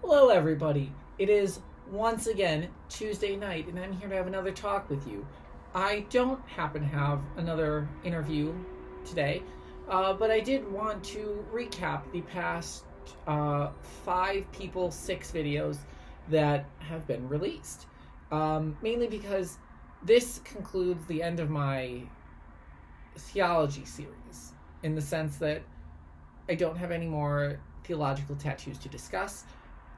Hello, everybody. It is once again Tuesday night, and I'm here to have another talk with you. I don't happen to have another interview today, but I did want to recap the past 6 videos that have been released. Mainly because this concludes the end of my Theology series, in the sense that I don't have any more theological tattoos to discuss.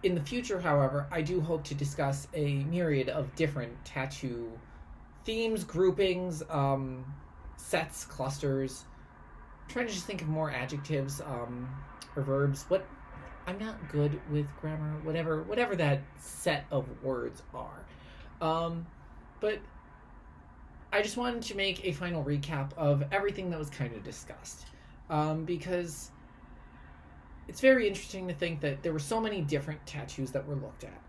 In the future, however, I do hope to discuss a myriad of different tattoo themes, groupings, sets, clusters. I'm trying to just think of more adjectives or verbs. I'm not good with grammar, whatever that set of words are. But I just wanted to make a final recap of everything that was kind of discussed. Because it's very interesting to think that there were so many different tattoos that were looked at.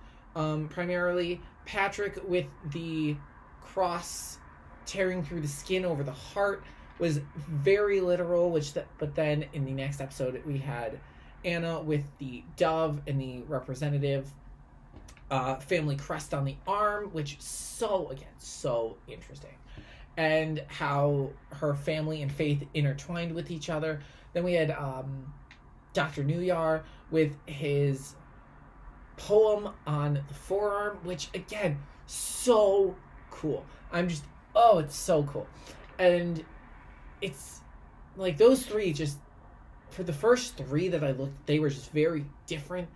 Primarily, Patrick with the cross tearing through the skin over the heart was very literal, but then in the next episode we had Anna with the dove and the representative family crest on the arm, which so interesting. And how her family and faith intertwined with each other. Then we had Dr. Newyar with his poem on the forearm, which again, so cool. It's so cool. And it's like those three, just for the first 3 that I looked, they were just very different,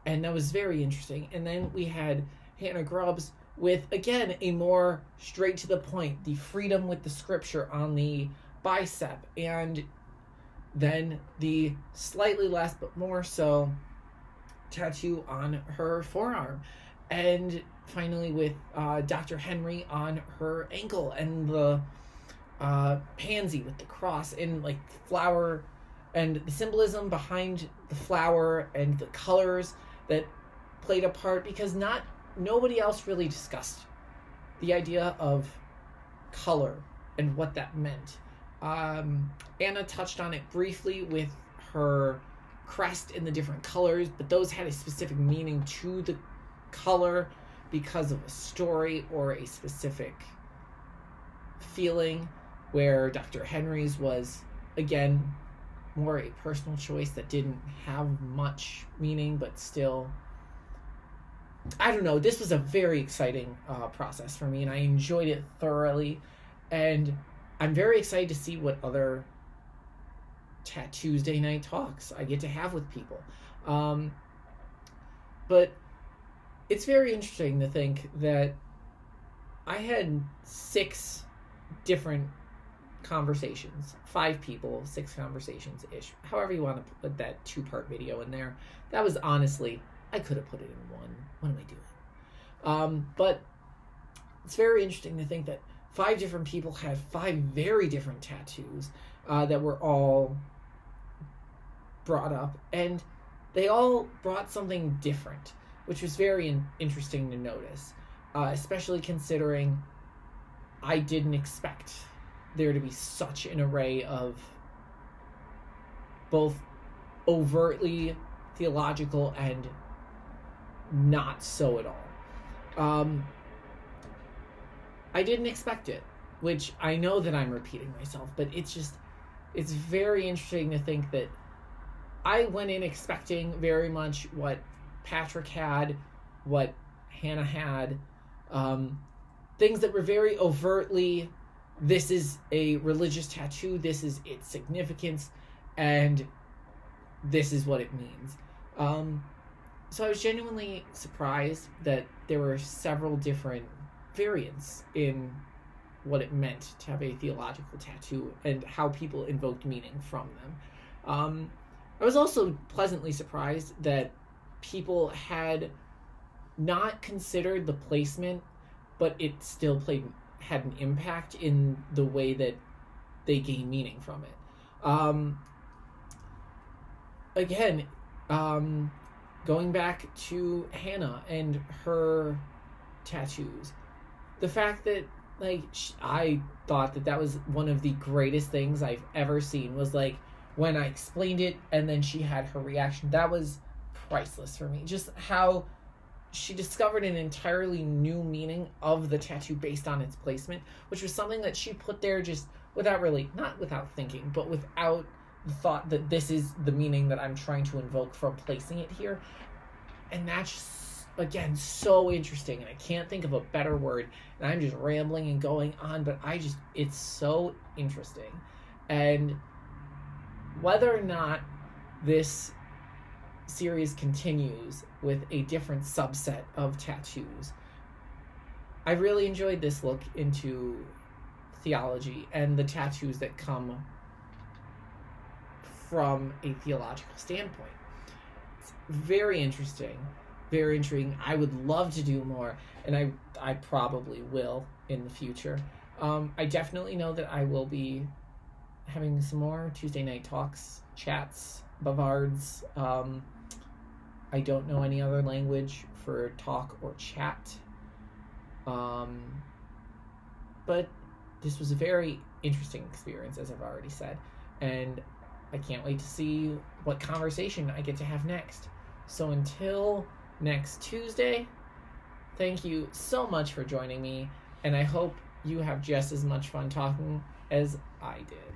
and that was very interesting. And then we had Hannah Grubbs with, again, a more straight to the point, the freedom with the scripture on the bicep, and then the slightly less but more so tattoo on her forearm. And finally with Dr. Henry on her ankle, and the pansy with the cross, and like flower, and the symbolism behind the flower, and the colors that played a part, because nobody else really discussed the idea of color and what that meant. Anna touched on it briefly with her crest in the different colors, but those had a specific meaning to the color because of a story or a specific feeling, where Dr. Henry's was, again, more a personal choice that didn't have much meaning, but still, I don't know, this was a very exciting process for me, and I enjoyed it thoroughly, and I'm very excited to see what other Tattuesday night talks I get to have with people. But it's very interesting to think that I had 6 different conversations, 5 people, 6 conversations-ish, however you want to put that 2-part video in there. That was honestly, I could have put it in one. What am I doing? But it's very interesting to think that 5 different people had 5 very different tattoos that were all brought up, and they all brought something different, which was very interesting to notice, especially considering I didn't expect there to be such an array of both overtly theological and not so at all. I didn't expect it, which I know that I'm repeating myself, but it's very interesting to think that I went in expecting very much what Patrick had, what Hannah had, things that were very overtly, this is a religious tattoo, this is its significance, and this is what it means. So I was genuinely surprised that there were several different variants in what it meant to have a theological tattoo and how people invoked meaning from them. I was also pleasantly surprised that people had not considered the placement, but it still had an impact in the way that they gain meaning from it. Again, going back to Hannah and her tattoos, the fact that I thought that was one of the greatest things I've ever seen, was when I explained it and then she had her reaction. That was priceless for me. Just how she discovered an entirely new meaning of the tattoo based on its placement, which was something that she put there just without really, not without thinking, but without the thought that this is the meaning that I'm trying to invoke from placing it here. And that's just, again, so interesting. And I can't think of a better word. And I'm just rambling and going on, but it's so interesting. And whether or not this series continues with a different subset of tattoos, I really enjoyed this look into theology and the tattoos that come from a theological standpoint. It's very interesting, very intriguing. I would love to do more, and I probably will in the future. I definitely know that I will be having some more Tuesday night talks, chats, bavards. I don't know any other language for talk or chat. But this was a very interesting experience, as I've already said. And I can't wait to see what conversation I get to have next. So until next Tuesday, thank you so much for joining me. And I hope you have just as much fun talking as I did.